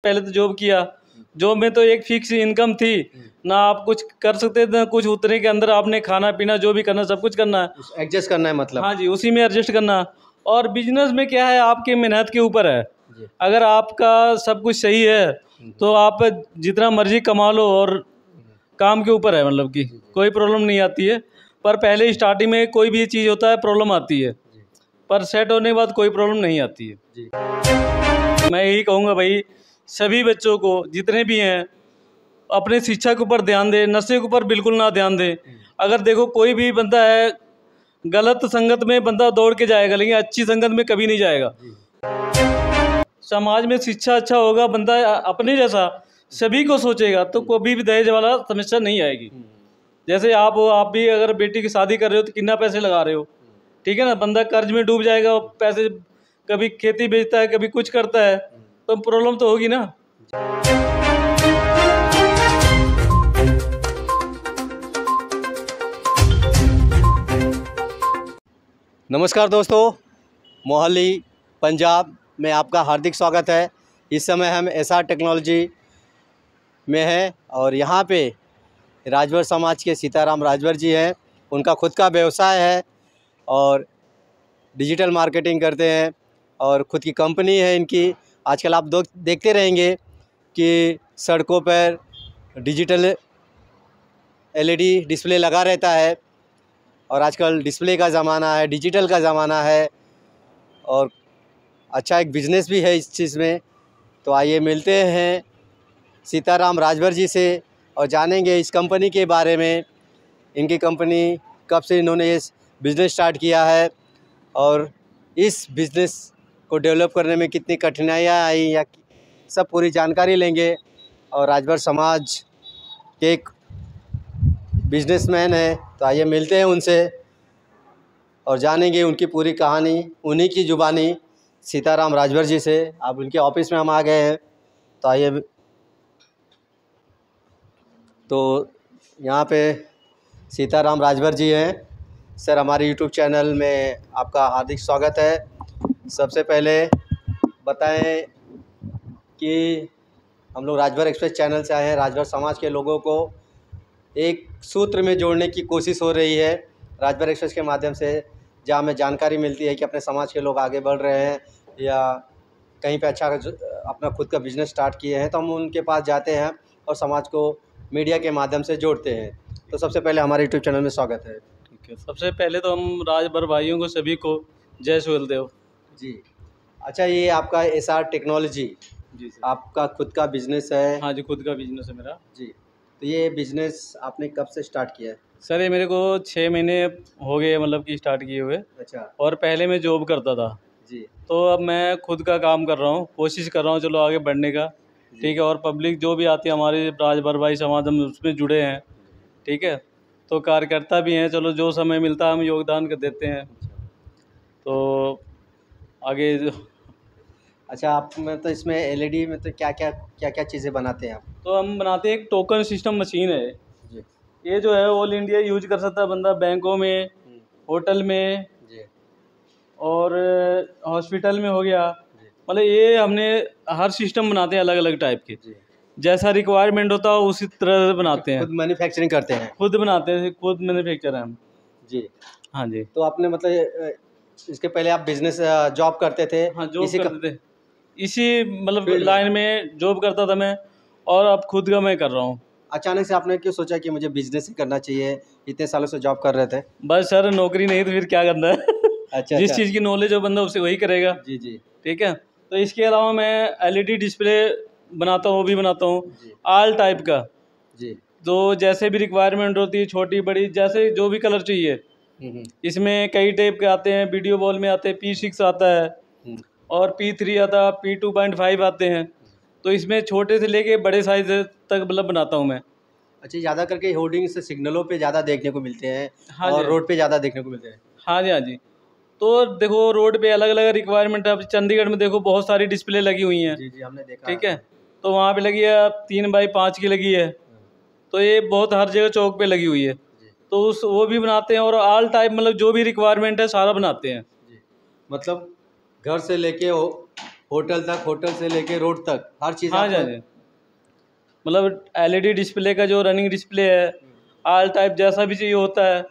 पहले तो जॉब किया, जॉब में तो एक फिक्स इनकम थी ना, आप कुछ कर सकते थे ना कुछ, उतने के अंदर आपने खाना पीना जो भी करना सब कुछ करना है, एडजस्ट करना है मतलब। हाँ जी, उसी में एडजस्ट करना। और बिजनेस में क्या है, आपके मेहनत के ऊपर है। जी। अगर आपका सब कुछ सही है तो आप जितना मर्जी कमा लो, और काम के ऊपर है, मतलब कि कोई प्रॉब्लम नहीं आती है। पर पहले स्टार्टिंग में कोई भी चीज़ होता है प्रॉब्लम आती है, पर सेट होने के बाद कोई प्रॉब्लम नहीं आती है। जी। मैं यही कहूँगा भाई, सभी बच्चों को जितने भी हैं अपने शिक्षा के ऊपर ध्यान दें, नशे के ऊपर बिल्कुल ना ध्यान दें। अगर देखो कोई भी बंदा है, गलत संगत में बंदा दौड़ के जाएगा, लेकिन अच्छी संगत में कभी नहीं जाएगा। समाज में शिक्षा अच्छा होगा, बंदा अपने जैसा सभी को सोचेगा, तो कभी भी दहेज वाला समस्या नहीं आएगी। जैसे आप हो, आप भी अगर बेटी की शादी कर रहे हो तो कितना पैसे लगा रहे हो, ठीक है ना। बंदा कर्ज में डूब जाएगा, पैसे कभी खेती बेचता है, कभी कुछ करता है, तो प्रॉब्लम तो होगी ना। नमस्कार दोस्तों, मोहाली पंजाब में आपका हार्दिक स्वागत है। इस समय हम एसआर टेक्नोलॉजी में हैं और यहाँ पे राजभर समाज के सीताराम राजभर जी हैं। उनका खुद का व्यवसाय है और डिजिटल मार्केटिंग करते हैं और ख़ुद की कंपनी है इनकी। आजकल आप देखते रहेंगे कि सड़कों पर डिजिटल एलईडी डिस्प्ले लगा रहता है और आजकल डिस्प्ले का ज़माना है, डिजिटल का ज़माना है और अच्छा एक बिज़नेस भी है इस चीज़ में। तो आइए मिलते हैं सीताराम राजभर जी से और जानेंगे इस कंपनी के बारे में। इनकी कंपनी कब से इन्होंने इस बिज़नेस स्टार्ट किया है और इस बिज़नेस को डेवलप करने में कितनी कठिनाइयाँ आई, या सब पूरी जानकारी लेंगे। और राजभर समाज के एक बिजनेसमैन है, तो आइए मिलते हैं उनसे और जानेंगे उनकी पूरी कहानी, उन्हीं की ज़ुबानी सीताराम राजभर जी से। अब उनके ऑफिस में हम आ गए हैं, तो आइए। तो यहाँ पे सीताराम राजभर जी हैं। सर, हमारे यूट्यूब चैनल में आपका हार्दिक स्वागत है। सबसे पहले बताएं कि हम लोग राजभर एक्सप्रेस चैनल से आए हैं। राजभर समाज के लोगों को एक सूत्र में जोड़ने की कोशिश हो रही है राजभर एक्सप्रेस के माध्यम से, जहाँ हमें जानकारी मिलती है कि अपने समाज के लोग आगे बढ़ रहे हैं या कहीं पे अच्छा अपना खुद का बिज़नेस स्टार्ट किए हैं, तो हम उनके पास जाते हैं और समाज को मीडिया के माध्यम से जोड़ते हैं। तो सबसे पहले हमारे यूट्यूब चैनल में स्वागत है। ठीक है, सबसे पहले तो हम राजभर भाइयों को सभी को जय सुहेलदेव जी। अच्छा, ये आपका एसआर टेक्नोलॉजी, जी सर। आपका खुद का बिज़नेस है? हाँ जी, खुद का बिजनेस है मेरा जी। तो ये बिज़नेस आपने कब से स्टार्ट किया है? सर, ये मेरे को 6 महीने हो गए, मतलब कि स्टार्ट किए हुए। अच्छा। और पहले मैं जॉब करता था जी। तो अब मैं खुद का काम कर रहा हूँ, कोशिश कर रहा हूँ चलो आगे बढ़ने का, ठीक है। और पब्लिक जो भी आती है हमारे राजभर भाई समाज, हम उसमें जुड़े हैं, ठीक है। तो कार्यकर्ता भी हैं, चलो जो समय मिलता है हम योगदान कर देते हैं। तो आगे अच्छा, आप मतलब इसमें एलईडी में तो क्या क्या चीज़ें बनाते हैं आप? तो हम बनाते हैं, एक टोकन सिस्टम मशीन है जी। ये, जो है ऑल इंडिया यूज कर सकता है बंदा, बैंकों में, होटल में जी। और हॉस्पिटल में हो गया। मतलब ये हमने हर सिस्टम बनाते हैं अलग अलग टाइप के, जैसा रिक्वायरमेंट होता है उसी तरह से बनाते हैं। खुद मैन्युफैक्चरिंग करते हैं? खुद बनाते हैं, खुद मैन्युफैक्चर हैं हम। जी। हाँ जी। तो आपने मतलब इसके पहले आप बिजनेस जॉब करते थे? हाँ, जॉब करते थे, इसी मतलब लाइन में जॉब करता था मैं, और अब खुद का मैं कर रहा हूँ। अचानक से आपने क्यों सोचा कि मुझे बिजनेस ही करना चाहिए? इतने सालों से जॉब कर रहे थे। बस सर, नौकरी नहीं तो फिर क्या करना है। अच्छा। जिस चीज़ की नॉलेज हो बंदा उसे वही करेगा। जी जी। ठीक है। तो इसके अलावा मैं एलईडी डिस्प्ले बनाता हूँ, वो भी बनाता हूँ ऑल टाइप का जी। तो जैसे भी रिक्वायरमेंट होती है, छोटी बड़ी, जैसे जो भी कलर चाहिए। इसमें कई टाइप के आते हैं, वीडियो बॉल में आते हैं, P6 आता है और P3 आता है, P2.5 आते हैं। तो इसमें छोटे से लेके बड़े साइज तक मतलब बनाता हूँ मैं। अच्छा, ज़्यादा करके होर्डिंग से सिग्नलों पे ज़्यादा देखने को मिलते हैं। हाँ और जी। रोड पे ज़्यादा देखने को मिलते हैं। हाँ जी, हाँ जी। तो देखो रोड पे अलग अलग रिक्वायरमेंट है। अब चंडीगढ़ में देखो बहुत सारी डिस्प्ले लगी हुई हैं। जी जी, हमने देखा। ठीक है। तो वहाँ पे लगी है 3x5 की लगी है, तो ये बहुत हर जगह चौक पे लगी हुई है। तो उस वो भी बनाते हैं, और ऑल टाइप मतलब जो भी रिक्वायरमेंट है सारा बनाते हैं। जी। मतलब घर से लेके होटल तक, होटल से लेके रोड तक हर चीज़ हाँ आपको। जी, मतलब एलईडी डिस्प्ले का जो रनिंग डिस्प्ले है, ऑल टाइप जैसा भी चाहिए होता है,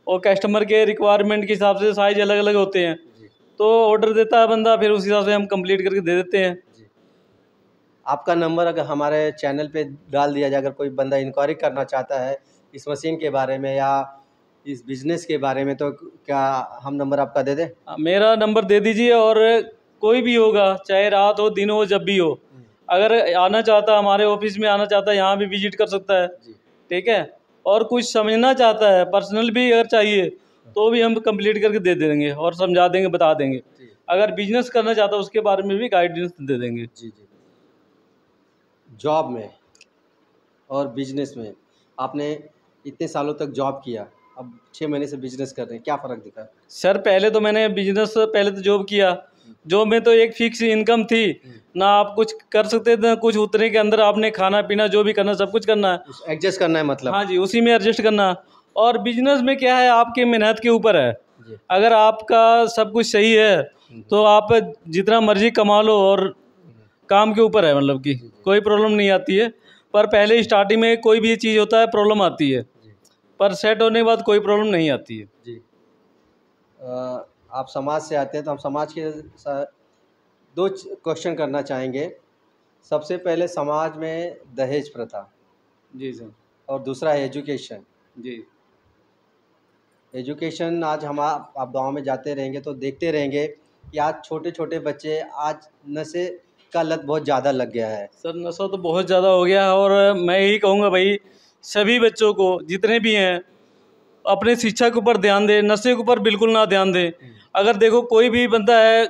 और कस्टमर के रिक्वायरमेंट के हिसाब से साइज अलग अलग होते हैं, जी तो ऑर्डर देता है बंदा, फिर उस हिसाब से हम कंप्लीट करके दे देते हैं। जी। आपका नंबर अगर हमारे चैनल पे डाल दिया जाए, अगर कोई बंदा इंक्वायरी करना चाहता है इस मशीन के बारे में या इस बिज़नेस के बारे में, तो क्या हम नंबर आपका दे दें? मेरा नंबर दे दीजिए, और कोई भी होगा, चाहे रात हो दिन हो जब भी हो, अगर आना चाहता है हमारे ऑफिस में आना चाहता है, यहाँ भी विजिट कर सकता है। जी ठीक है, और कुछ समझना चाहता है पर्सनल भी अगर चाहिए तो भी हम कंप्लीट करके दे देंगे और समझा देंगे, बता देंगे। जी अगर बिजनेस करना चाहता है उसके बारे में भी गाइडेंस दे देंगे। जी जी। जॉब में और बिजनेस में आपने इतने सालों तक जॉब किया, अब 6 महीने से बिजनेस कर रहे हैं, क्या फ़र्क दिखा? सर पहले तो मैंने बिजनेस, पहले तो जॉब किया, जॉब में तो एक फिक्स इनकम थी, ना आप कुछ कर सकते थे ना कुछ, उतने के अंदर आपने खाना पीना जो भी करना सब कुछ करना है। एडजस्ट करना है मतलब। हाँ जी, उसी में एडजस्ट करना। और बिजनेस में क्या है, आपके मेहनत के ऊपर है। जी अगर आपका सब कुछ सही है तो आप जितना मर्जी कमा लो, और काम के ऊपर है, मतलब कि कोई प्रॉब्लम नहीं आती है। पर पहले स्टार्टिंग में कोई भी चीज़ होता है प्रॉब्लम आती है, जी पर सेट होने के बाद कोई प्रॉब्लम नहीं आती है। जी। आप समाज से आते हैं तो हम समाज के दो क्वेश्चन करना चाहेंगे। सबसे पहले समाज में दहेज प्रथा जी सर। और दूसरा है एजुकेशन। जी एजुकेशन आज हम आप गांव में जाते रहेंगे तो देखते रहेंगे कि आज छोटे छोटे बच्चे आज नशे का लत बहुत ज़्यादा लग गया है। सर, नशा तो बहुत ज़्यादा हो गया है, और मैं यही कहूँगा भाई, सभी बच्चों को जितने भी हैं अपने शिक्षा के ऊपर ध्यान दें, नशे के ऊपर बिल्कुल ना ध्यान दें। अगर देखो कोई भी बंदा है,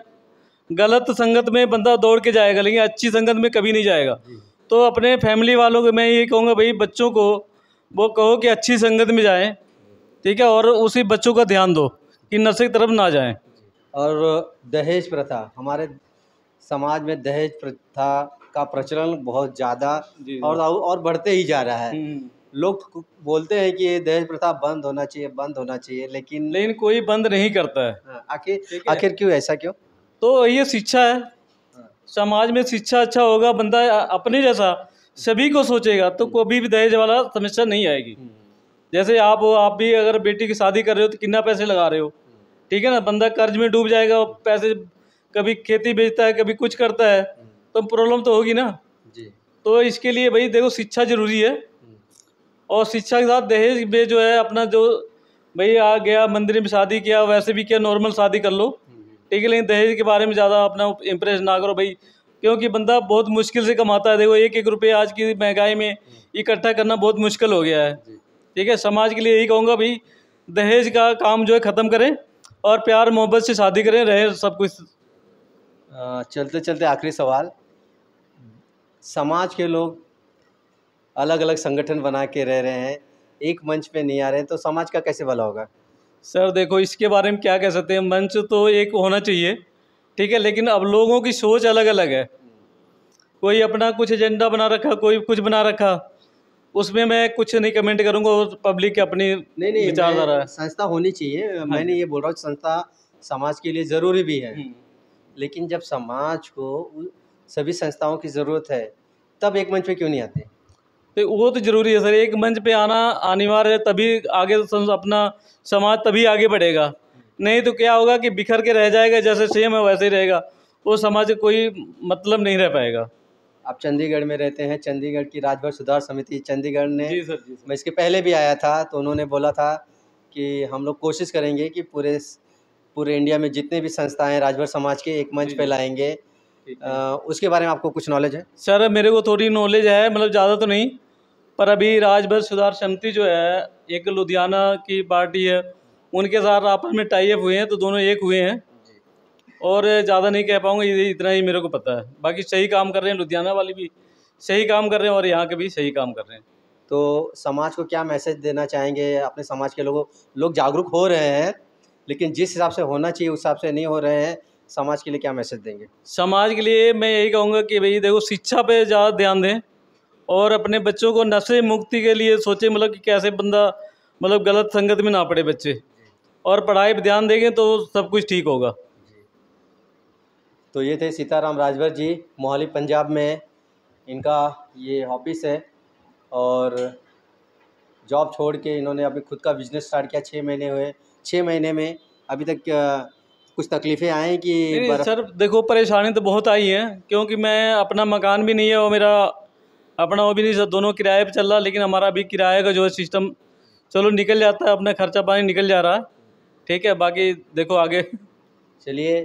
गलत संगत में बंदा दौड़ के जाएगा, लेकिन अच्छी संगत में कभी नहीं जाएगा। तो अपने फैमिली वालों को मैं ये कहूँगा भाई, बच्चों को वो कहो कि अच्छी संगत में जाएं, ठीक है, और उसी बच्चों का ध्यान दो कि नशे की तरफ ना जाएं। और दहेज प्रथा, हमारे समाज में दहेज प्रथा का प्रचलन बहुत ज़्यादा जी और बढ़ते ही जा रहा है। लोग बोलते हैं कि ये दहेज प्रथा बंद होना चाहिए, बंद होना चाहिए, लेकिन कोई बंद नहीं करता है। हाँ, ठीक है। आखिर क्यों, ऐसा क्यों? तो ये शिक्षा है, समाज में शिक्षा अच्छा होगा, बंदा अपने जैसा सभी को सोचेगा, तो कभी भी दहेज वाला समस्या नहीं आएगी। जैसे आप हो, आप भी अगर बेटी की शादी कर रहे हो तो कितना पैसे लगा रहे हो, ठीक है ना, बंदा कर्ज में डूब जाएगा, पैसे कभी खेती बेचता है, कभी कुछ करता है, तो प्रॉब्लम तो होगी ना। जी तो इसके लिए भाई देखो, शिक्षा जरूरी है, और शिक्षा के साथ दहेज में जो है अपना जो भाई आ गया मंदिर में शादी किया, वैसे भी क्या नॉर्मल शादी कर लो, ठीक है, लेकिन दहेज के बारे में ज़्यादा अपना इम्प्रेस ना करो भाई, क्योंकि बंदा बहुत मुश्किल से कमाता है। देखो एक एक रुपये आज की महंगाई में इकट्ठा करना बहुत मुश्किल हो गया है। ठीक है, समाज के लिए यही कहूँगा भाई, दहेज का काम जो है ख़त्म करें, और प्यार मोहब्बत से शादी करें, रहे सब कुछ। चलते चलते आखिरी सवाल, समाज के लोग अलग अलग संगठन बना के रह रहे हैं, एक मंच पे नहीं आ रहे हैं, तो समाज का कैसे भला होगा? सर देखो, इसके बारे में क्या कह सकते हैं, मंच तो एक होना चाहिए, ठीक है, लेकिन अब लोगों की सोच अलग अलग है। कोई अपना कुछ एजेंडा बना रखा, कोई कुछ बना रखा, उसमें मैं कुछ नहीं कमेंट करूंगा, और पब्लिक की अपनी नहीं, विचारधारा है। संस्था होनी चाहिए, मैंने ये बोल रहा हूँ, संस्था समाज के लिए ज़रूरी भी है, लेकिन जब समाज को सभी संस्थाओं की ज़रूरत है, तब एक मंच पे क्यों नहीं आते? तो वो तो जरूरी है सर, एक मंच पे आना अनिवार्य है, तभी आगे अपना समाज तभी आगे बढ़ेगा। नहीं तो क्या होगा कि बिखर के रह जाएगा, जैसे सेम है वैसे ही रहेगा, वो समाज का कोई मतलब नहीं रह पाएगा। आप चंडीगढ़ में रहते हैं, चंडीगढ़ की राजभर सुधार समिति चंडीगढ़ ने, जी सर, जी सर। मैं इसके पहले भी आया था, तो उन्होंने बोला था कि हम लोग कोशिश करेंगे कि पूरे इंडिया में जितने भी संस्थाएं हैं राजभर समाज के एक मंच पे लाएंगे। उसके बारे में आपको कुछ नॉलेज है? सर मेरे को थोड़ी नॉलेज है, मतलब ज़्यादा तो नहीं, पर अभी राजभर सुधार समिति जो है एक लुधियाना की पार्टी है, उनके साथ आपस में टाई अप हुए हैं, तो दोनों एक हुए हैं, और ज़्यादा नहीं कह पाऊँगा, ये इतना ही मेरे को पता है। बाकी सही काम कर रहे हैं, लुधियाना वाली भी सही काम कर रहे हैं, और यहाँ के भी सही काम कर रहे हैं। तो समाज को क्या मैसेज देना चाहेंगे? अपने समाज के लोग जागरूक हो रहे हैं, लेकिन जिस हिसाब से होना चाहिए उस हिसाब से नहीं हो रहे हैं, समाज के लिए क्या मैसेज देंगे? समाज के लिए मैं यही कहूँगा कि भाई देखो, शिक्षा पे ज़्यादा ध्यान दें, और अपने बच्चों को नशे मुक्ति के लिए सोचें, मतलब कि कैसे बंदा मतलब गलत संगत में ना पड़े बच्चे, और पढ़ाई पर ध्यान देंगे तो सब कुछ ठीक होगा। तो ये थे सीताराम राजभर जी, मोहाली पंजाब में इनका ये ऑफिस है। और जॉब छोड़ के इन्होंने अभी खुद का बिज़नेस स्टार्ट किया। 6 महीने हुए। 6 महीने में अभी तक कुछ तकलीफ़ें आई कि नहीं नहीं सर, देखो परेशानी तो बहुत आई है, क्योंकि मैं अपना मकान भी नहीं है और मेरा अपना वो भी नहीं, सर दोनों किराए पे चल रहा। लेकिन हमारा अभी किराए का जो है सिस्टम चलो निकल जाता है, अपना खर्चा पानी निकल जा रहा है, ठीक है। बाकी देखो आगे। चलिए,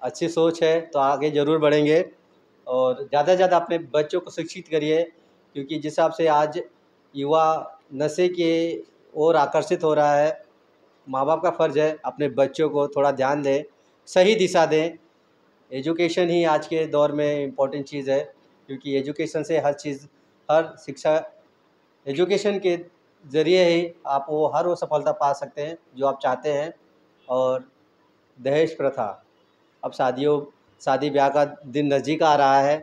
अच्छी सोच है तो आगे ज़रूर बढ़ेंगे। और ज़्यादा से ज़्यादा अपने बच्चों को शिक्षित करिए, क्योंकि जिस हिसाब से आज युवा नशे के ओर आकर्षित हो रहा है, माँ बाप का फ़र्ज़ है अपने बच्चों को थोड़ा ध्यान दें, सही दिशा दें। एजुकेशन ही आज के दौर में इम्पोर्टेंट चीज़ है, क्योंकि एजुकेशन से हर चीज़, हर शिक्षा, एजुकेशन के ज़रिए ही आप हर वो सफलता पा सकते हैं जो आप चाहते हैं। और दहेज प्रथा, अब शादी ब्याह का दिन नज़दीक आ रहा है,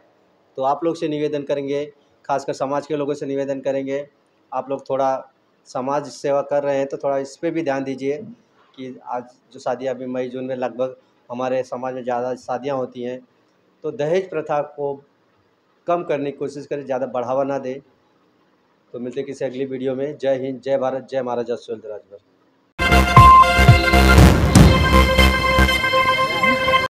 तो आप लोग से निवेदन करेंगे, खासकर समाज के लोगों से निवेदन करेंगे, आप लोग थोड़ा समाज सेवा कर रहे हैं तो थोड़ा इस पे भी ध्यान दीजिए कि आज जो शादियाँ अभी मई जून में लगभग हमारे समाज में ज़्यादा शादियाँ होती हैं, तो दहेज प्रथा को कम करने की कोशिश करें, ज़्यादा बढ़ावा ना दें। तो मिलते हैं किसी अगली वीडियो में। जय हिंद, जय भारत, जय महाराजा सुहेलदेव राजभर।